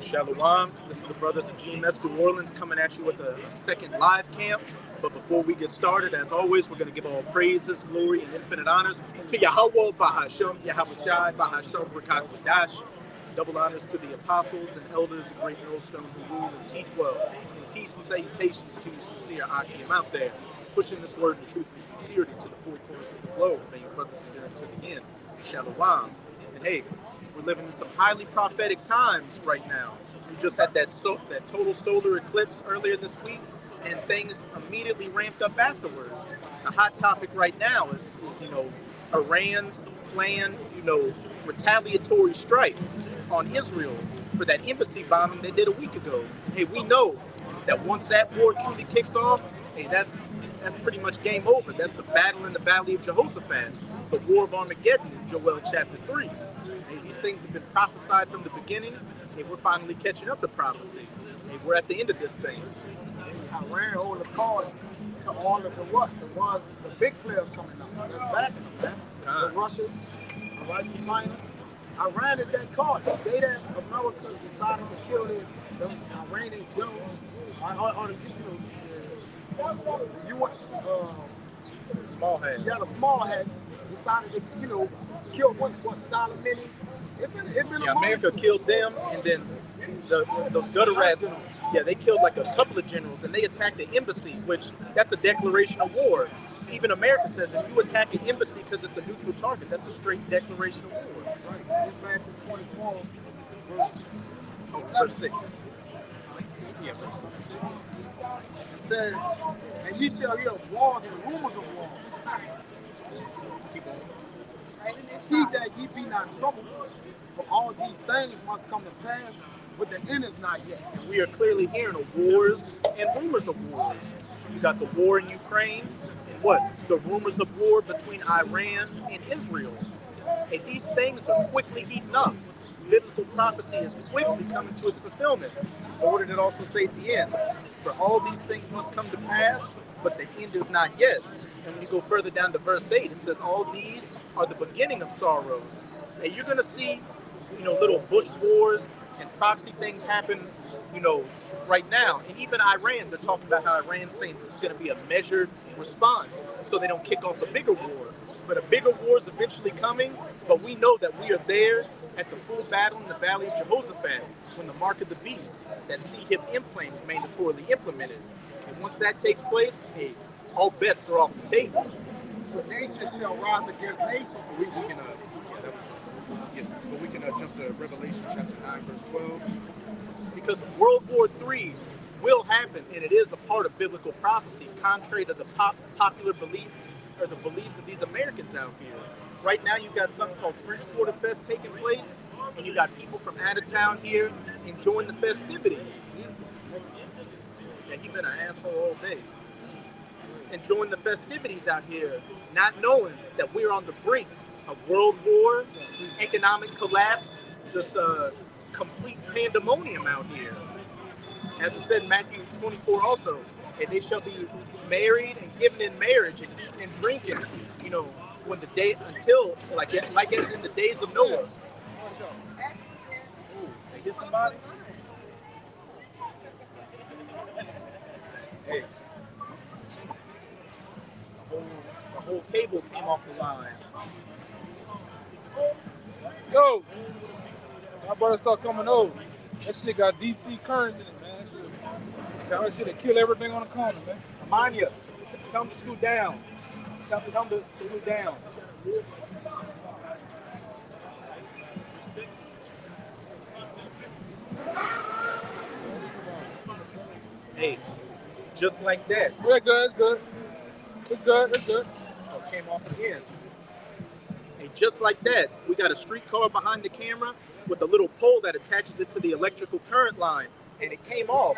Shalom. This is the brothers of GMS New Orleans coming at you with a second live camp. But before we get started, as always, we're going to give all praises, glory, and infinite honors to Yahweh, Bahashem, Yahawashi, Bahashem, Rakak, Wadash. Double honors to the apostles and elders of Great Millstone who rule and teach well. And peace and salutations to you sincere Akim out there, pushing this word in truth and sincerity to the four corners of the globe. May your brothers endure unto the end. Shalom. And hey, we're living in some highly prophetic times right now. We just had that total solar eclipse earlier this week, and things immediately ramped up afterwards. The hot topic right now is Iran's planned, retaliatory strike on Israel for that embassy bombing they did a week ago. Hey, we know that once that war truly kicks off, hey, that's pretty much game over. That's the battle in the Valley of Jehoshaphat, the War of Armageddon in Joel chapter 3. Hey, these things have been prophesied from the beginning. Hey, we're finally catching up to prophecy. Hey, we're at the end of this thing. Iran hold the cards to all of the big players coming up. That's backing them, man. The Russians, the China's. Iran is that card. The day that America decided to kill them Iranian generals, or the UN, small heads. Yeah, the small heads decided to, kill what Soleimani. America killed them, and then those gutter rats. Yeah, they killed like a couple of generals, and they attacked the embassy, which that's a declaration of war. Even America says if you attack an embassy because it's a neutral target, that's a straight declaration of war. Right. It's back to 24, verse 6. Yeah, verse 6. It says, and ye shall hear of wars and rumors of wars. Keep on. See that ye be not troubled, for all these things must come to pass, but the end is not yet. And we are clearly hearing of wars and rumors of wars. You got the war in Ukraine, and what? The rumors of war between Iran and Israel. And these things are quickly heating up. Biblical prophecy is quickly coming to its fulfillment. But what did it also say at the end? For all these things must come to pass, but the end is not yet. And when you go further down to verse 8, it says all these are the beginning of sorrows. And you're going to see, little bush wars and proxy things happen, right now. And even Iran, they're talking about how Iran's saying this is going to be a measured response so they don't kick off a bigger war. But a bigger war is eventually coming, but we know that we are there at the full battle in the Valley of Jehoshaphat when the mark of the beast, that C-hip implant, is mandatorily implemented. And once that takes place, hey, all bets are off the table. For nation shall rise against nation. We can jump to Revelation chapter 9, verse 12. Because World War III will happen, and it is a part of biblical prophecy, contrary to the popular belief or the beliefs of these Americans out here. Right now, you've got something called French Quarter Fest taking place, and you got people from out of town here enjoying the festivities. Yeah, you've been an asshole all day. Enjoying the festivities out here, not knowing that we're on the brink of world war, economic collapse, just complete pandemonium out here. As it said in Matthew 24 also, and they shall be married and given in marriage and eating and drinking, when the day until like as in the days of Noah. Ooh, they hit somebody? Hey. The whole cable came off the line. Yo, my brother start coming over. That shit got DC currents in it, man. That shit kill everything on the corner, man. Amanya, tell him to scoot down. Tell him to scoot down. Hey, just like that. We're good, good. It's good, it's good. Oh, came off again. Hey, just like that, we got a streetcar behind the camera with a little pole that attaches it to the electrical current line, and it came off.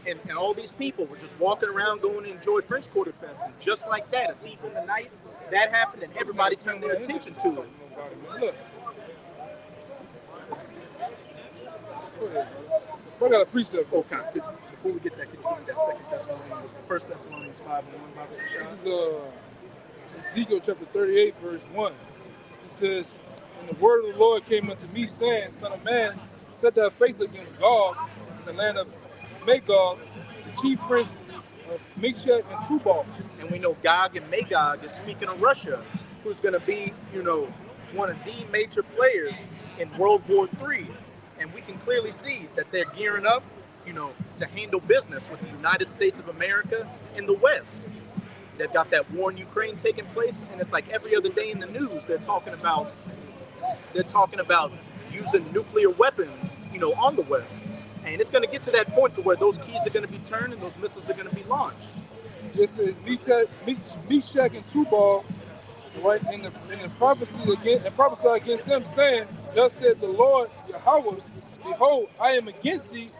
And all these people were just walking around going to enjoy French Quarter Fest. And just like that, a thief in the night, that happened, and everybody turned their attention to it. Look. I got a precept. Okay. Before we get that, can you give me that second Thessalonians, First Thessalonians 5:1? This is Ezekiel chapter 38, verse 1. It says, and the word of the Lord came unto me, saying, Son of man, set their face against Gog in the land of Magog, the chief prince of Meshech and Tubal. And we know Gog and Magog is speaking of Russia, who's going to be, one of the major players in World War III. And we can clearly see that they're gearing up, to handle business with the United States of America and the West. They've got that war in Ukraine taking place, and it's like every other day in the news they're talking about using nuclear weapons, on the West. And it's going to get to that point to where those keys are going to be turned and those missiles are going to be launched. This is Meshach and Tubal, right, in the prophecy against and prophesy against them, saying, "Thus said the Lord Yahweh, behold, I am against thee,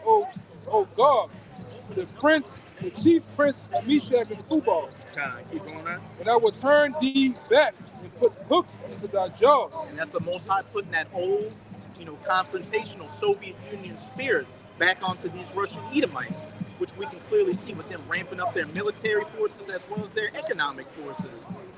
O God, the chief prince of Meshach and Tubal. Keep going on. And I will turn thee back and put hooks into thy jaws." And that's the Most High putting that old, confrontational Soviet Union spirit back onto these Russian Edomites, which we can clearly see with them ramping up their military forces as well as their economic forces.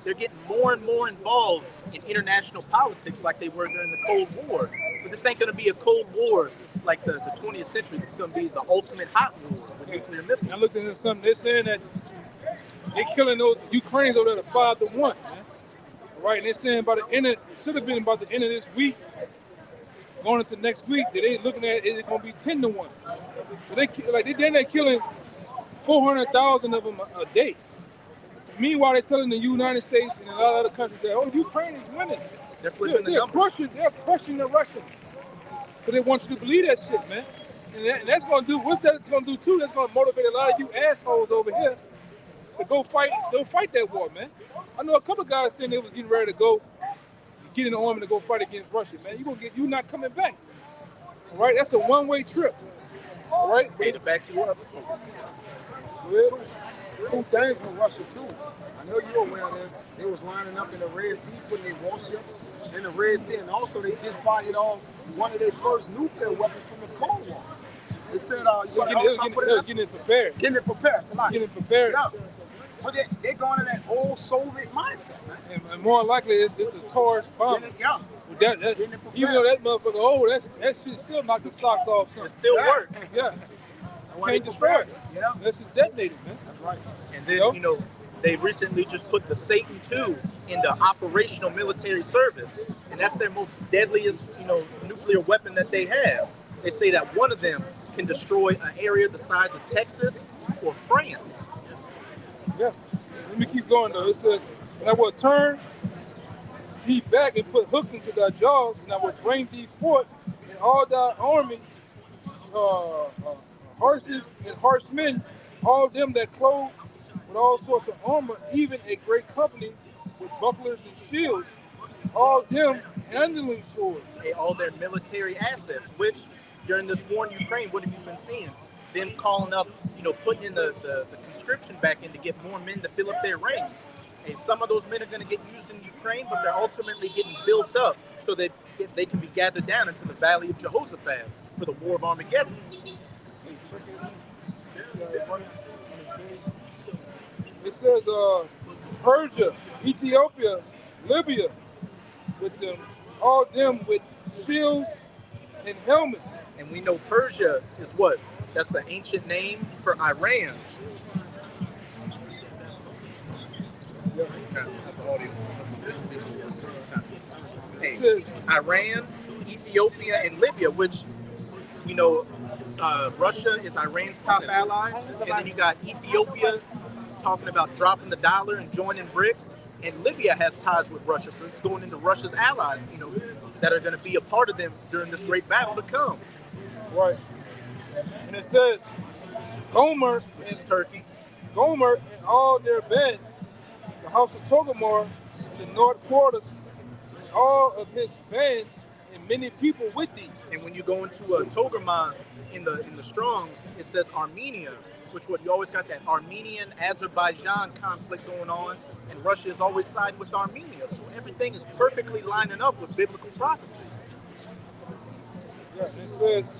They're getting more and more involved in international politics like they were during the Cold War. But this ain't going to be a Cold War like the 20th century. This is going to be the ultimate hot war with nuclear missiles. I looked into something. They're saying that they're killing those Ukrainians over there to 5-1, man. Right? And they're saying by the end of, it should have been about the end of this week, going into next week, that they looking at it's going to be 10-1. So they're killing 400,000 of them a day. Meanwhile, they're telling the United States and a lot of other countries that, Ukraine is winning. They're flipping the numbers. They're crushing the Russians. But they want you to believe that shit, man. And that's going to do, what's that going to do too? That's going to motivate a lot of you assholes over here to go fight that war, man. I know a couple of guys saying they was getting ready to go get in the army to go fight against Russia, man. You're not coming back. All right? That's a one-way trip. All right? Way to back you up. Two things from Russia too. I know you're aware of this. They was lining up in the Red Sea, putting their warships in the Red Sea, and also they just fired off one of their first nuclear weapons from the Cold War. They said, getting it prepared. Getting it prepared. So getting it prepared. Yeah. But they're going to that old Soviet mindset, man. And more likely, it's the Taurus bomb. Yeah. Even though that motherfucker, that shit still knocked the socks off. Something. It still works. Yeah. Can't destroy it. Yeah. That's just detonated, man. That's right. And then, they recently just put the Satan II into operational military service. And that's their most deadliest, nuclear weapon that they have. They say that one of them can destroy an area the size of Texas or France. Yeah. Let me keep going, though. It says, "And I will turn thee back and put hooks into thy jaws, and I will bring thee forth in all thy armies, horses and horsemen, all them that clothe with all sorts of armor, even a great company with bucklers and shields, all them handling swords." All their military assets, which during this war in Ukraine, what have you been seeing? Them calling up, putting in the conscription back in to get more men to fill up their ranks. And some of those men are going to get used in Ukraine, but they're ultimately getting built up so that they can be gathered down into the Valley of Jehoshaphat for the War of Armageddon. It says Persia, Ethiopia, Libya, with them, all them with shields and helmets. And we know Persia is what? That's the ancient name for Iran. Hey, Iran, Ethiopia, and Libya, which, Russia is Iran's top ally. And then you got Ethiopia talking about dropping the dollar and joining BRICS. And Libya has ties with Russia, so it's going into Russia's allies, that are going to be a part of them during this great battle to come. Right. And it says, Gomer, which is Turkey. Gomer and all their bands, the house of Togomar in the north quarters, and all of his bands, and many people with thee. And when you go into Togomar in the Strongs, it says Armenia, which you always got that Armenian-Azerbaijan conflict going on, and Russia is always siding with Armenia. So everything is perfectly lining up with biblical prophecy. Yeah, and it says,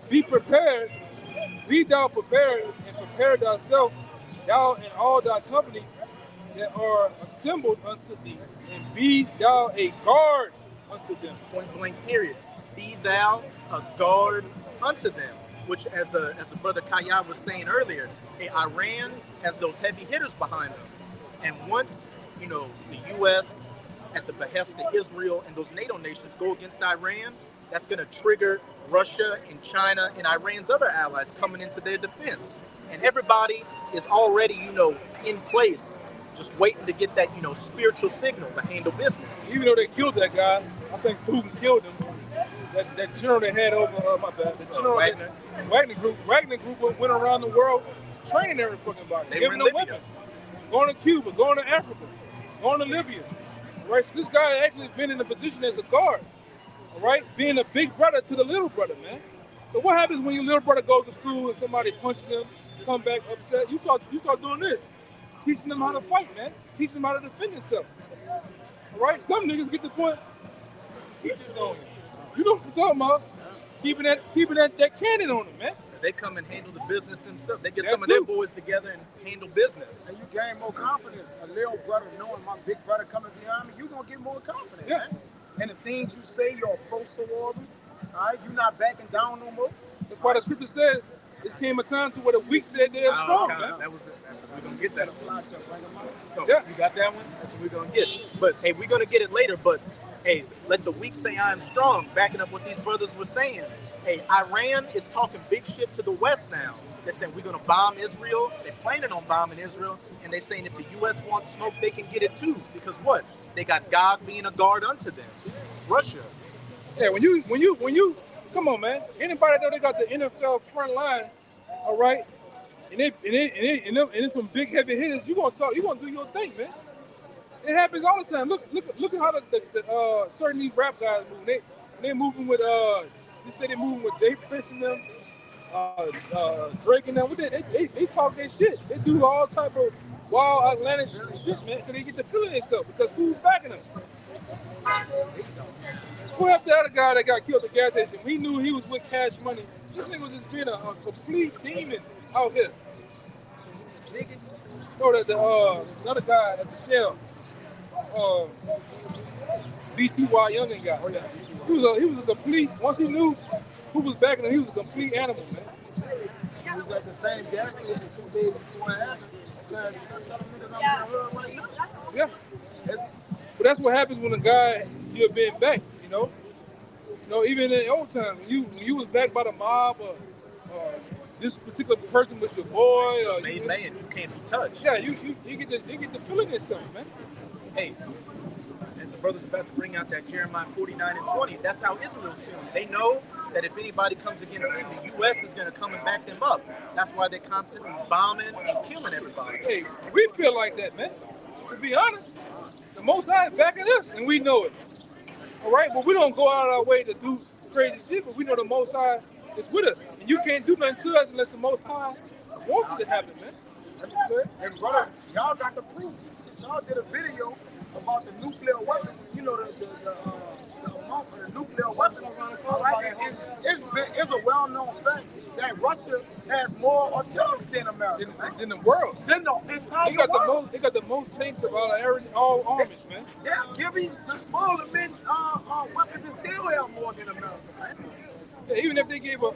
be thou prepared, and prepare thyself, thou and all thy company that are assembled unto thee, and be thou a guard unto them. Point blank period. be thou a guard unto them. Which, as the brother Kaya was saying earlier, Iran has those heavy hitters behind them, and once the U.S. at the behest of Israel and those NATO nations go against Iran, that's going to trigger Russia and China and Iran's other allies coming into their defense, and everybody is already in place, just waiting to get that spiritual signal to handle business. Even though they killed that guy, I think Putin killed him. That general they had over, my bad, the general Wagner group went around the world training every fucking body, giving them weapons, going to Cuba, going to Africa, going to Libya, right? So this guy actually been in a position as a guard, all right, being a big brother to the little brother, man. So what happens when your little brother goes to school and somebody punches him, come back upset? You start doing this, teaching them how to fight, man, teaching them how to defend themselves, all right? Some niggas get the point, he just on you. You know what I'm talking about? Keeping that cannon on them, man. They come and handle the business themselves. They get some of their boys together and handle business. And you gain more confidence. A little brother knowing my big brother coming behind me, you're going to get more confidence, man. And the things you say, your approach towards them, all right, you're not backing down no more. That's why the scripture says it came a time to where the weak said they're strong, man. That was it. We're going to get that. So, You got that one? That's what we're going to get. But, hey, we're going to get it later, but hey, let the weak say I am strong, backing up what these brothers were saying. Hey, Iran is talking big shit to the West now. They're saying we're going to bomb Israel. They're planning on bombing Israel. And they're saying if the U.S. wants smoke, they can get it too. Because what? They got God being a guard unto them. Russia. Yeah, when you, come on, man. Anybody know they got the NFL front line, all right? And it's some big heavy hitters. You gonna do your thing, man. It happens all the time. Look at how the certain these rap guys move. They moving with you say they moving with Jay Prince and them, Drake and them. They talk their shit. They do all type of wild outlandish shit, man. Cause they get the feeling themselves because who's backing them? Who have the other guy that got killed at the gas station? We knew he was with Cash Money. This nigga was just being a complete demon out here. No, another guy at the Shell. BTY Youngin guy. He was a complete. Once he knew who was backing him, he was a complete animal, man. He was at the same gas station 2 days before it happened. Saying, tell them niggas I'm in the hood right now. Yeah. But that's what happens when a guy you're being backed, you know. Even in the old times, when you was backed by the mob or this particular person was your boy, or man, you can't be touched. Yeah, you get the feeling of something, man. Hey, as the brother's about to bring out that Jeremiah 49:20, that's how Israel's feeling. They know that if anybody comes against them, the U.S. is going to come and back them up. That's why they're constantly bombing and killing everybody. Hey, we feel like that, man. To be honest, the Most High is backing us, and we know it. All right, but we don't go out of our way to do crazy shit, but we know the Most High is with us. And you can't do nothing to us unless the Most High wants it to happen, man. And brothers, y'all got the proof. Since y'all did a video about the nuclear weapons, the amount of the nuclear weapons. All right, and it's a well-known fact that Russia has more artillery than America, in the world. Than the entire world. They got the most tanks of all armies, man. They're giving the smaller men weapons and still have more than America, man. Yeah, even if they gave a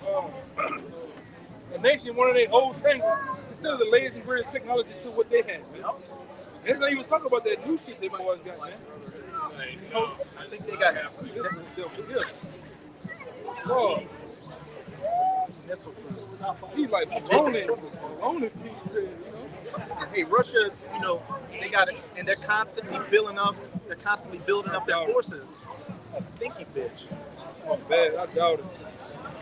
nation one of their old tanks, it's still the latest and greatest technology to what they had, man. Yep. Let's not even talk about that new shit they boys got, man. I think they got Whoa. He's like rolling people, you know. And hey, Russia, they got it, and they're constantly building up their forces. Stinky bitch. Oh, bad. I doubt it.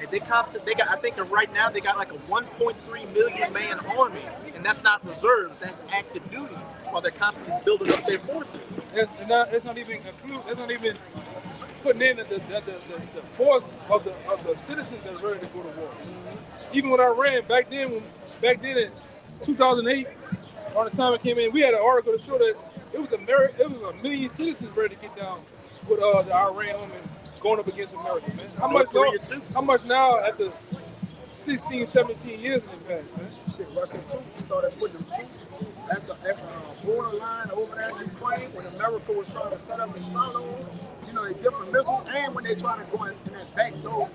And I think right now they got like a 1.3 million man army, and that's not reserves, that's active duty, while they're constantly building up their forces. It's not even putting in the force of the citizens that's ready to go to war. Even with Iran, back then in 2008, around the time it came in, we had an article to show that it was a million citizens ready to get down with the Iran army going up against America, man. How much now after 16, 17 years in advance, man. Shit, Russian troops started putting them troops at the borderline over there in Ukraine when America was trying to set up their silos, you know, their different missiles, and when they trying to go in that back door,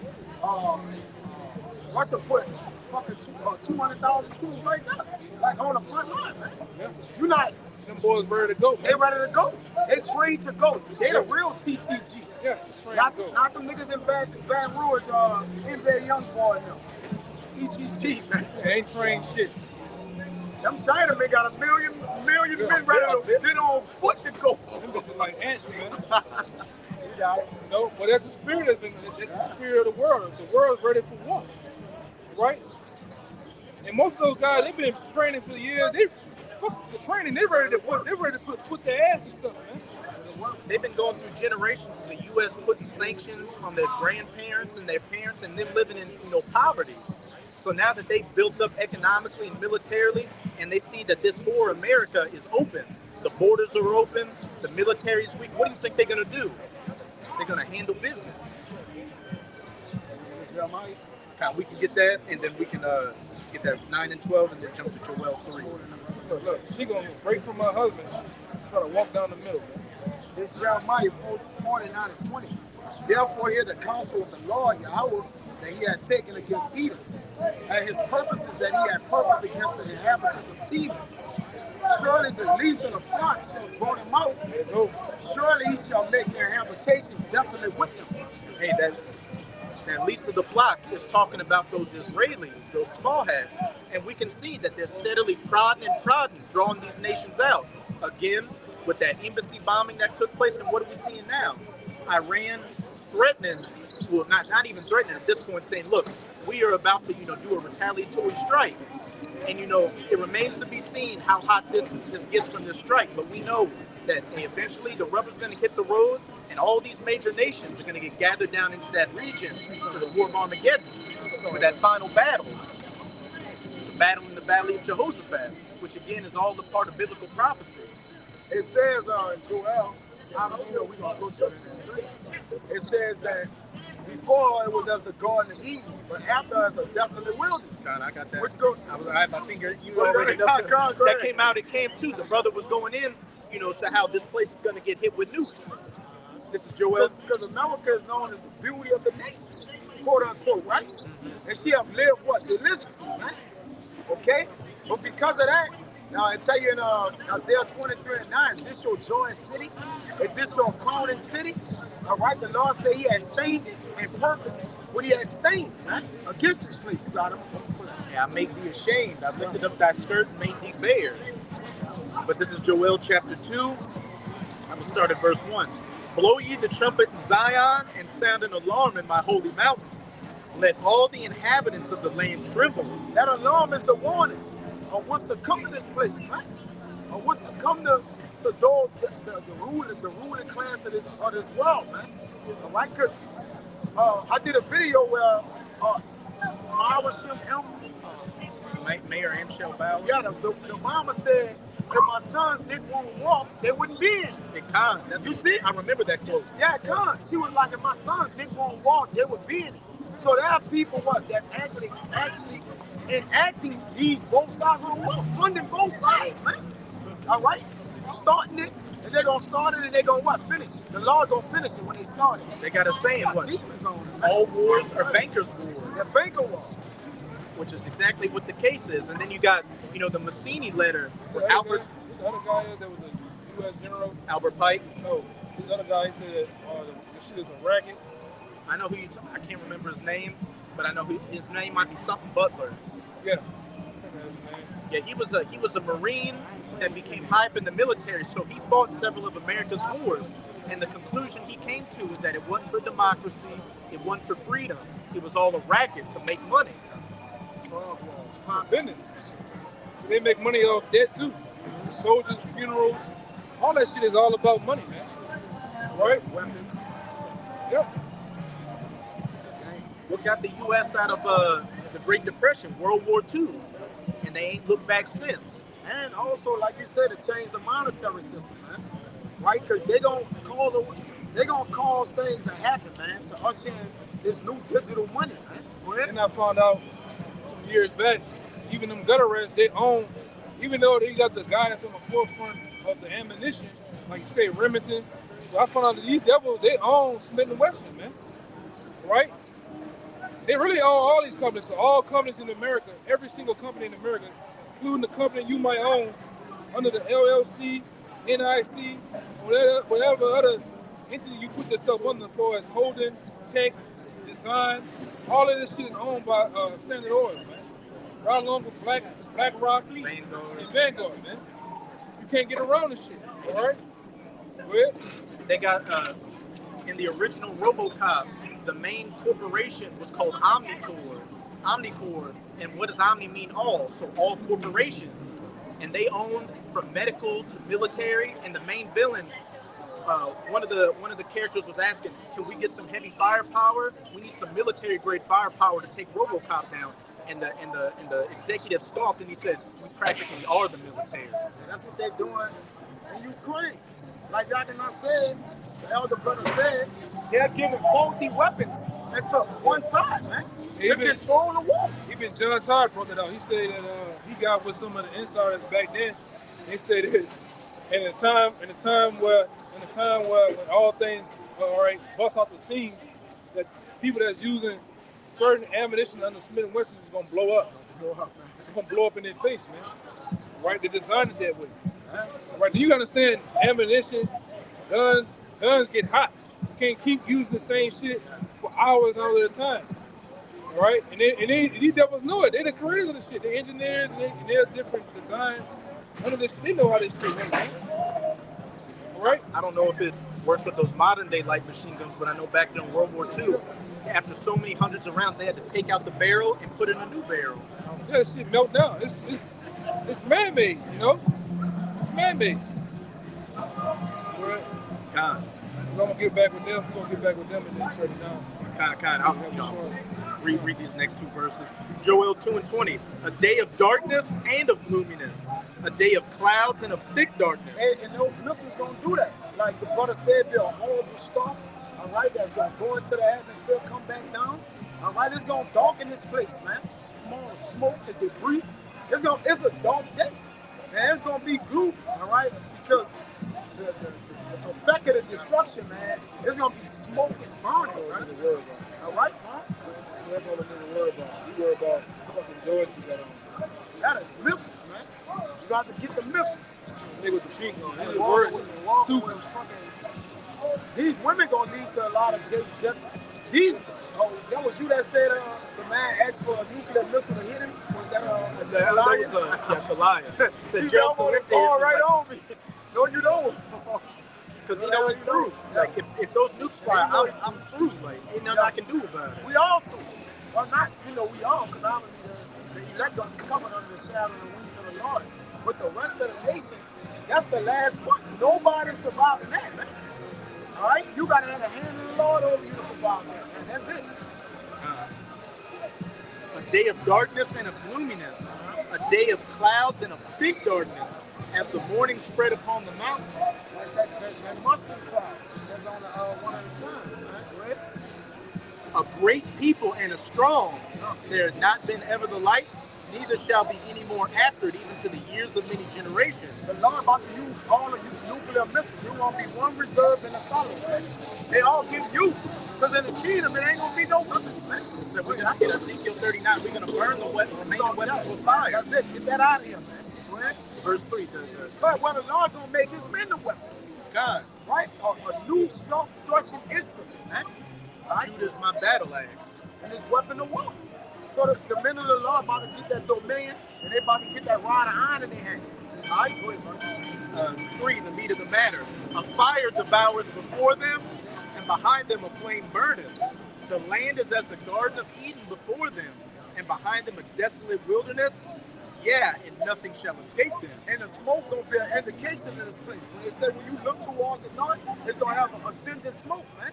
Russia put fucking 200,000 troops right there, like on the front line, man. Yeah. You not. Them boys ready to go, man. They ready to go. They trained to go. They the real TTG. Yeah, Not them niggas in Baton Rouge, NBA young boy, no. TTG, man. They ain't trained shit. Them Chinamen got a million men ready to get on foot to go. Them bitches like ants, man. You got it. No, but that's the spirit that's the spirit of the world. The world's ready for war, right? And most of those guys, they've been training for years. They fuck the training. They're ready to put their ass in something, man. They've been going through generations of the U.S. putting sanctions on their grandparents and their parents, and them living in poverty. So now that they've built up economically and militarily, and they see that this whore America is open, the borders are open, the military's weak. What do you think they're gonna do? They're gonna handle business. We can get that, and then we can get that 9 and 12, and then jump to Joel 3. Look, she gonna break from her husband, try to walk down the middle, man. It's Jeremiah 49 and 20. Therefore, hear the counsel of the Lord Yahweh that he had taken against Edom, and his purposes that he had purposed against the inhabitants of Teman. Surely the least of the flock shall draw them out. Surely he shall make their habitations desolate with them. Hey, that least of the flock is talking about those Israelis, those small hats, and we can see that they're steadily prodding, drawing these nations out. Again, with that embassy bombing that took place, and what are we seeing now? Iran threatening, well, not even threatening at this point, saying, look, we are about to, do a retaliatory strike. And, it remains to be seen how hot this gets from this strike. But we know that eventually the rubber's going to hit the road, and all these major nations are going to get gathered down into that region to the War of Armageddon for that final battle. The battle in the Valley of Jehoshaphat, which again is all a part of biblical prophecy. It says in Joel, we're going to go to it in 3. It says that before it was as the Garden of Eden, but after as a desolate wilderness. God, I got that. Which go, I had my finger, already know that came out, it came too. The brother was going in, to how this place is going to get hit with nukes. This is Joel. Because America is known as the beauty of the nation, quote unquote, right? Mm-hmm. And she have lived deliciously, right? Okay? But because of that, now I tell you in Isaiah 23 and 9, is this your joy city? Is this your crowning city? All right, the Lord said he had stained it in purpose when he had stained it, right? Against this place, you got him. Yeah, I make thee ashamed. I lifted up thy skirt and made thee bare. But this is Joel chapter 2. I'm going to start at verse 1. Blow ye the trumpet in Zion and sound an alarm in my holy mountain. Let all the inhabitants of the land tremble. That alarm is the warning of what's to come to this place, right? Or what's to come to the ruling class of this world, man. All right, because I did a video where Mayor Amschel Bauer. Yeah, the mama said if my sons didn't want to walk, they wouldn't be in. You see? I remember that quote. Yeah, She was like, if my sons didn't want to walk, they would be in it. So there are people that actually enacting these both sides of the wall, funding both sides, man. All right? Starting it, and they're going to start it, and they're going to finish it. The Lord going to finish it when they start it. They got a saying, what? Demons on it, all wars are bankers' wars. They're banker wars. Which is exactly what the case is. And then you got, the Massini letter with Albert. The other guy that was a U.S. general. Albert Pike. No, this other guy said that the shit is a racket. I know who you I can't remember his name, but I know his name might be something Butler. Yeah. Yeah, he was a Marine that became high up in the military, so he fought several of America's wars. And the conclusion he came to is that it wasn't for democracy, it wasn't for freedom. It was all a racket to make money. Business. They make money off debt too. Soldiers, funerals, all that shit is all about money, man. Right? Weapons. Yep. What got the U.S. out of the Great Depression, World War II, and they ain't looked back since. And also, like you said, to change the monetary system, man. Right? Because they're gonna cause things to happen, man, to usher in this new digital money, man. And I found out years back, even them gutter rats, they own, even though they got the guy that's on the forefront of the ammunition, like you say, Remington. So I found out that these devils, they own Smith and Wesson, man. Right? They really own all these companies. So all companies in America, every single company in America, including the company you might own under the LLC, NIC, whatever other entity you put yourself under for as holding, tech, design, all of this shit is owned by Standard Oil, man. Right along with BlackRock and Vanguard, man. You can't get around this shit. All right? Go ahead. They got in the original RoboCop, the main corporation was called Omnicorp. Omnicorp, and what does Omni mean? All. So all corporations, and they owned from medical to military. And the main villain, one of the characters was asking, "Can we get some heavy firepower? We need some military grade firepower to take RoboCop down." And the executive scoffed and he said, "We practically are the military." And that's what they're doing in Ukraine. Like Yakina said, the elder brother said, they're giving faulty weapons to one side, man. They're controlling the war. Even John Todd brought that out. He said that he got with some of the insiders back then. They said that in a time where when all things bust out the seams, that people that's using certain ammunition under Smith and Wesson is gonna blow up. It's gonna blow up in their face, man. Right? They designed it that way. Right? Do you understand? Ammunition, guns get hot. You can't keep using the same shit for hours and hours at a time. Right? And these devils know it. They're the creators of the shit. They're engineers and they're different design. None of this shit, they know how this shit works, man. Right? I don't know if it works with those modern day light machine guns, but I know back during World War II, after so many hundreds of rounds, they had to take out the barrel and put in a new barrel. Yeah, this shit melt down. It's man-made, you know? It's man-made. Right? God. So I'm gonna get back with them. We're gonna get back with them and then shut it down. I'll read these next two verses. Joel 2:20. A day of darkness and of gloominess. A day of clouds and of thick darkness. And those missiles gonna do that. Like the brother said, be a horrible storm. All right, that's gonna go into the atmosphere, come back down. All right, it's gonna darken this place, man. From all the smoke, the debris. It's a dark day. And it's gonna be gloomy, all right? Because the effect of the destruction, man, it's gonna be smoke and burning, right? All right, huh? So that's all the nigga worry about. You worry about fucking George you got on. That is missiles, man. You got to get the missile. Nigga with the pink on. And Nigga walking worried. with fucking. These women gonna lead to a lot of Jake's death. That was you that said the man asked for a nuclear missile to hit him. Was that Goliath? Said He's Gerald almost Felipe fall was right like, on me. No, you don't. Because he knows through. Like if those nukes fly, I'm through. Like ain't nothing I can do about it. We all through. Well, not we all, because obviously the elect gonna be coming under the shadow of the wings of the Lord. But the rest of the nation, that's the last part. Nobody's surviving that, man. All right, you gotta have the hand of the Lord over you to survive that, man. That's it. A day of darkness and of gloominess, a day of clouds and of thick darkness, as the morning spread upon the mountains. Like that mushroom cloud that's on one of the suns, man. Right? A great people and a strong. There had not been ever the light, neither shall be any more after it, even to the years of many generations. The Lord about to use all of you nuclear missiles. There won't be one reserved in the solid, man. They all get used. Because in the kingdom, it ain't going to be no weapons, man. So we're going to get Ezekiel 39. We're going to burn the remaining weapons with fire. That's it. Get that out of here, man. Right? Verse 3. But what the Lord going to make is men the weapons. God. Right? A new self-thrusting instrument, man. Right? Judah is my battle axe. And this weapon of war. So the men of the Lord about to get that dominion, and they about to get that rod of iron in their hand. All right, go ahead, brother. 3, the meat of the matter. A fire devours before them, and behind them a flame burneth. The land is as the Garden of Eden before them, and behind them a desolate wilderness. Yeah, and nothing shall escape them. And the smoke gonna be an indication of this place. When they say when you look towards the north, it's gonna have an ascending smoke, man.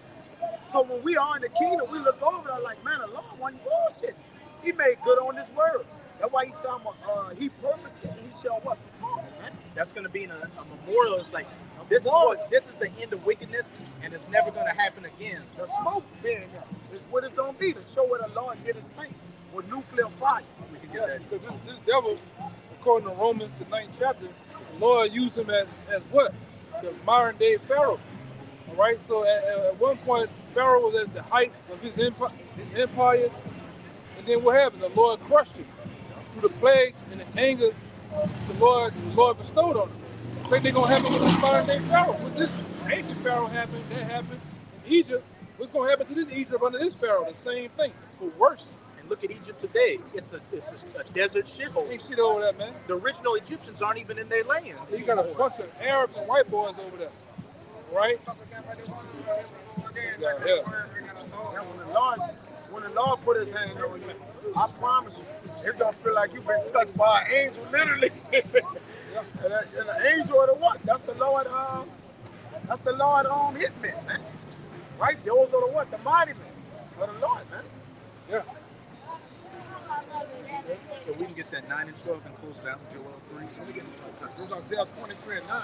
So when we are in the kingdom, we look over there like, man, the Lord wasn't bullshit. He made good on this word. That's why he purposed it. He shall what? Perform it, man. That's going to be in a memorial. It's like, this is the end of wickedness, and it's never going to happen again. The smoke being there is what it's going to be to show where the Lord did his thing. with nuclear fire. We can get Yeah, that. because this devil, according to Romans, the 9th chapter, the Lord used him as what? The modern day Pharaoh. All right. So at one point, Pharaoh was at the height of his empire, and then what happened? The Lord crushed him through the plagues and the anger the Lord bestowed on him. Same thing gonna happen with this modern day Pharaoh. With this ancient Pharaoh that happened in Egypt. What's gonna happen to this Egypt under this Pharaoh? The same thing, but worse. And look at Egypt today. It's a desert shithole. Ain't shit over there, man. The original Egyptians aren't even in their land. You got a bunch of Arabs and white boys over there, right? Yeah. And when the Lord put his hand on you, I promise you, it's gonna feel like you've been touched by an angel, literally. and the angel of the what? That's the Lord. That's the Lord hitmen, man. Right? Those are the what? The mighty men of the Lord, man. Yeah. So we can get that 9 and 12 and close it out in Joel 3. Let me get this is Isaiah 23 and 9.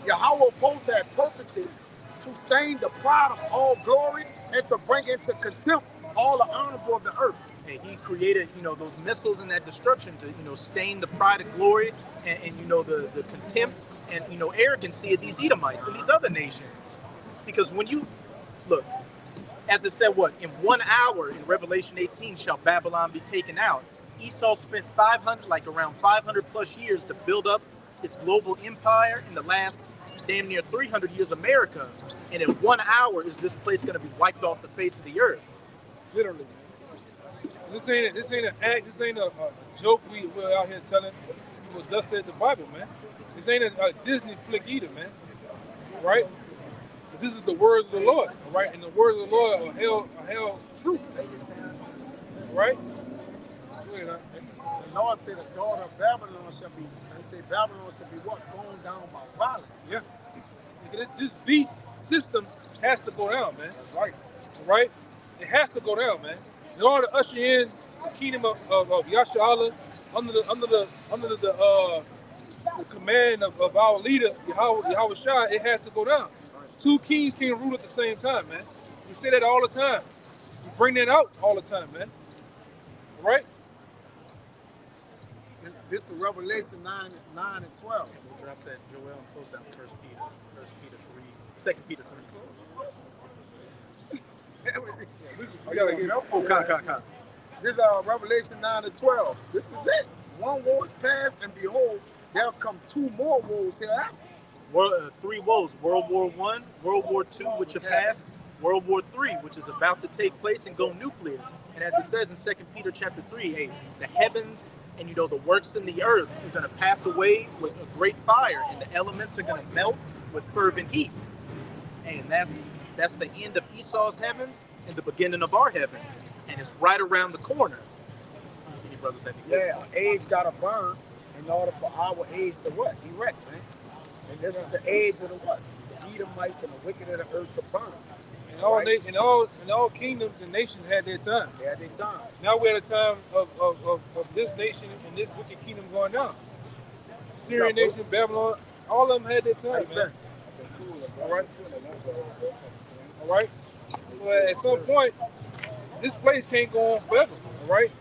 Yahweh of hosts had purposed it to stain the pride of all glory and to bring into contempt all the honorable of the earth. And he created, those missiles and that destruction to, stain the pride and glory and the contempt and, arrogancy of these Edomites and these other nations. Because when you look, as it said, in 1 hour in Revelation 18 shall Babylon be taken out. Esau spent around 500 plus years to build up its global empire. In the last damn near 300 years, America. And in 1 hour is this place going to be wiped off the face of the earth. Literally. This ain't an act. This ain't a joke we're out here telling people. Thus said the Bible, man. This ain't a Disney flick either, man. Right? But this is the words of the Lord, right? And the words of the Lord are held true, right? The Lord said the daughter of Babylon shall be, and say Babylon shall be what? Thrown down by violence. Yeah. This beast system has to go down, man. That's right. Right? It has to go down, man. In order to usher in the kingdom of Yasha under the command of our leader, Yahweh Shai, it has to go down. Two kings can't rule at the same time, man. We say that all the time. We bring that out all the time, man. Right? This is the Revelation 9 and 12. We'll drop that Joel and close out 1 Peter 3, 2 Peter 3. This is Revelation 9 and 12. This is it. One war is past, and behold, there'll come 2 more wars hereafter. 3 woes: World War I, World War II, which have passed, World War III, which is about to take place and go nuclear. And as it says in 2 Peter chapter 3, the heavens and the works in the earth are going to pass away with a great fire, and the elements are going to melt with fervent heat. And that's the end of Esau's heavens and the beginning of our heavens, and it's right around the corner. Any brothers have anything? Yeah, age got to burn in order for our age to what? Erect, man. And this is the age of the what? The Edomites and the wicked of the earth to burn. And all kingdoms and nations had their time. They had their time. Now we're at a time of this nation and this wicked kingdom going down. Syrian nation, Babylon, all of them had their time, man. All right. All right. So at some point, this place can't go on forever. All right.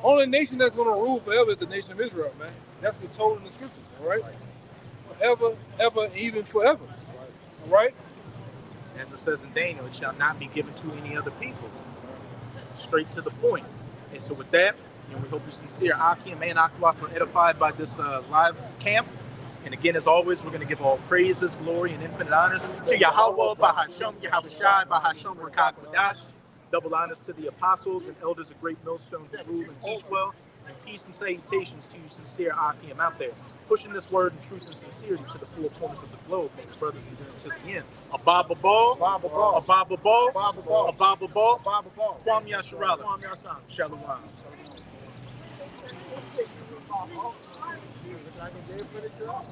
Only nation that's going to rule forever is the nation of Israel, man. That's what's told in the scriptures. All right. Forever, ever, even forever. All right. As it says in Daniel, it shall not be given to any other people. Straight to the point. And so with that, we hope you're sincere. Akim and Akwaf are edified by this live camp. And again, as always, we're going to give all praises, glory, and infinite honors to Yahweh, Bahasham, Yahweh Shai, Bahasham, Rakak, Wadash. Double honors to the apostles and elders of Great Millstone who rule and teach well. And peace and salutations to you, sincere Akim out there, pushing this word in truth and sincerity to the four corners of the globe. May the brothers endure to the end. Ababa Ball, Ababa Ball, Ababa Ball, Ababa Ball, Ababa Ball, Ababa Ball, Kwam Yasharala, Kwam Yashan, Shalom. Like a day for the job.